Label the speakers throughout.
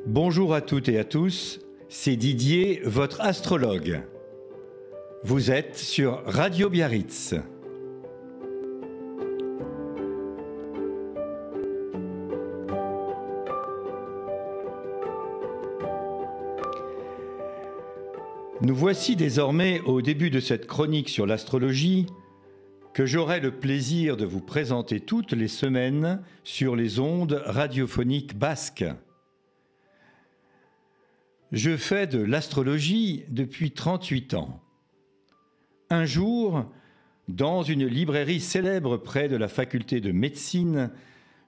Speaker 1: Bonjour à toutes et à tous, c'est Didier, votre astrologue. Vous êtes sur Radio Biarritz. Nous voici désormais au début de cette chronique sur l'astrologie que j'aurai le plaisir de vous présenter toutes les semaines sur les ondes radiophoniques basques. Je fais de l'astrologie depuis 38 ans. Un jour, dans une librairie célèbre près de la faculté de médecine,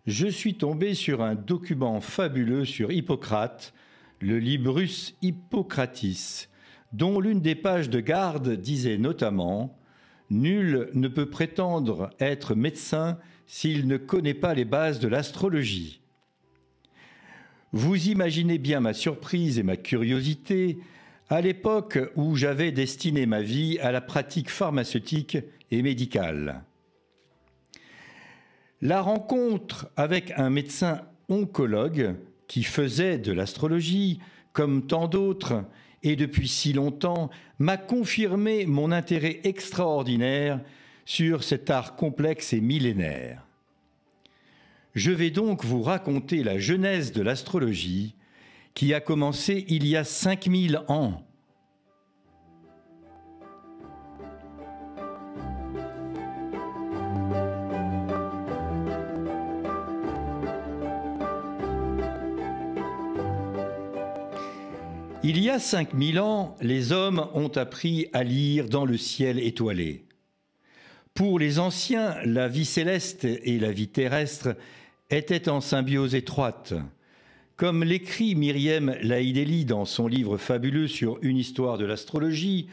Speaker 1: je suis tombé sur un document fabuleux sur Hippocrate, le Librus Hippocratis, dont l'une des pages de garde disait notamment « Nul ne peut prétendre être médecin s'il ne connaît pas les bases de l'astrologie ». Vous imaginez bien ma surprise et ma curiosité à l'époque où j'avais destiné ma vie à la pratique pharmaceutique et médicale. La rencontre avec un médecin oncologue qui faisait de l'astrologie, comme tant d'autres, et depuis si longtemps, m'a confirmé mon intérêt extraordinaire sur cet art complexe et millénaire. Je vais donc vous raconter la genèse de l'astrologie qui a commencé il y a 5000 ans. Il y a 5000 ans, les hommes ont appris à lire dans le ciel étoilé. Pour les anciens, la vie céleste et la vie terrestre étaient en symbiose étroite. Comme l'écrit Myriam Laïdéli dans son livre fabuleux sur une histoire de l'astrologie,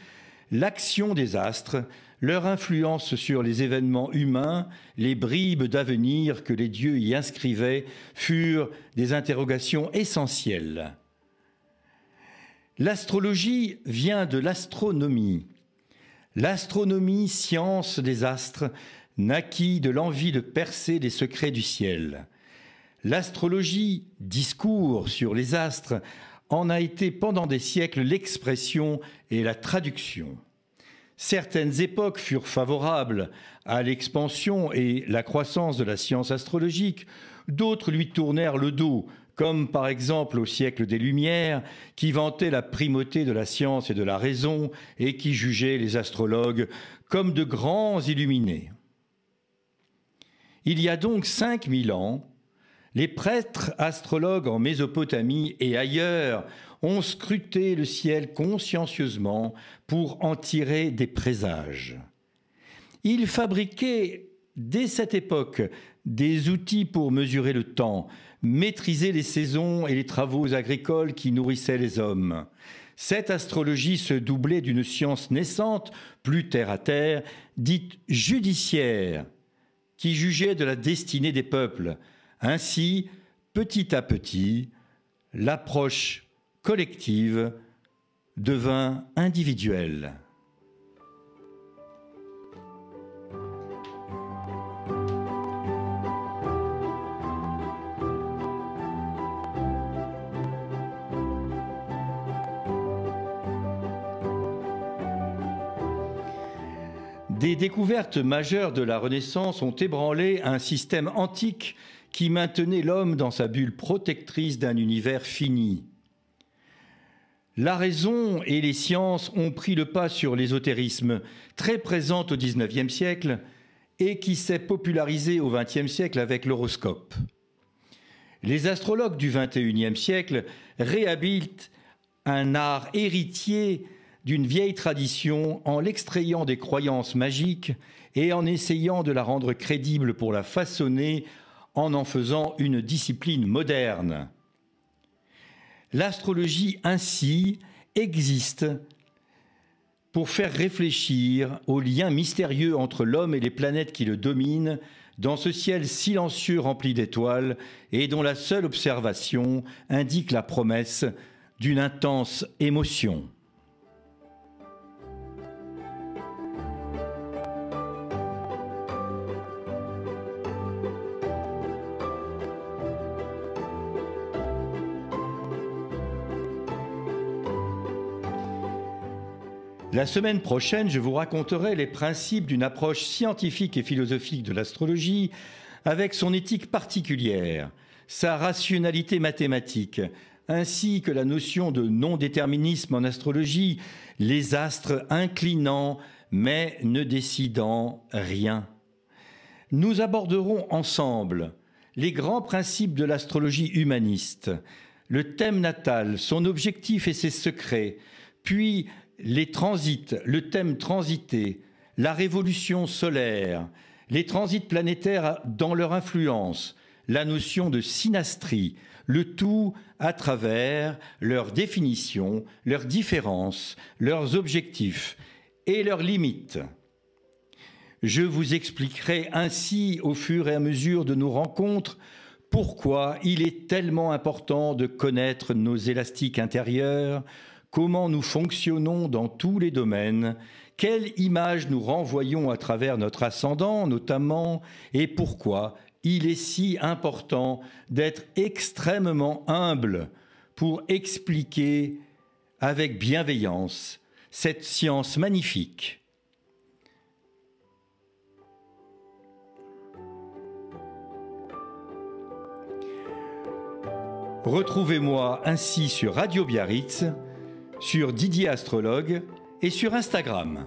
Speaker 1: l'action des astres, leur influence sur les événements humains, les bribes d'avenir que les dieux y inscrivaient furent des interrogations essentielles. L'astrologie vient de l'astronomie. L'astronomie, science des astres, naquit de l'envie de percer les secrets du ciel. L'astrologie, discours sur les astres, en a été pendant des siècles l'expression et la traduction. Certaines époques furent favorables à l'expansion et la croissance de la science astrologique, d'autres lui tournèrent le dos, comme par exemple au siècle des Lumières, qui vantait la primauté de la science et de la raison et qui jugeait les astrologues comme de grands illuminés. Il y a donc 5000 ans, les prêtres astrologues en Mésopotamie et ailleurs ont scruté le ciel consciencieusement pour en tirer des présages. Ils fabriquaient dès cette époque des outils pour mesurer le temps, maîtriser les saisons et les travaux agricoles qui nourrissaient les hommes. Cette astrologie se doublait d'une science naissante, plus terre à terre, dite judiciaire, qui jugeait de la destinée des peuples. Ainsi, petit à petit, l'approche collective devint individuelle. Des découvertes majeures de la Renaissance ont ébranlé un système antique qui maintenait l'homme dans sa bulle protectrice d'un univers fini. La raison et les sciences ont pris le pas sur l'ésotérisme, très présent au XIXe siècle et qui s'est popularisé au XXe siècle avec l'horoscope. Les astrologues du XXIe siècle réhabilitent un art héritier d'une vieille tradition en l'extrayant des croyances magiques et en essayant de la rendre crédible pour la façonner en faisant une discipline moderne. L'astrologie ainsi existe pour faire réfléchir aux liens mystérieux entre l'homme et les planètes qui le dominent dans ce ciel silencieux rempli d'étoiles et dont la seule observation indique la promesse d'une intense émotion. La semaine prochaine, je vous raconterai les principes d'une approche scientifique et philosophique de l'astrologie avec son éthique particulière, sa rationalité mathématique, ainsi que la notion de non-déterminisme en astrologie, les astres inclinant mais ne décidant rien. Nous aborderons ensemble les grands principes de l'astrologie humaniste, le thème natal, son objectif et ses secrets, puis les transits, le thème transité, la révolution solaire, les transits planétaires dans leur influence, la notion de synastrie, le tout à travers leurs définitions, leurs différences, leurs objectifs et leurs limites. Je vous expliquerai ainsi au fur et à mesure de nos rencontres pourquoi il est tellement important de connaître nos élastiques intérieurs, comment nous fonctionnons dans tous les domaines, quelle image nous renvoyons à travers notre ascendant notamment, et pourquoi il est si important d'être extrêmement humble pour expliquer avec bienveillance cette science magnifique. Retrouvez-moi ainsi sur Radio Biarritz, sur Didier Astrologue et sur Instagram.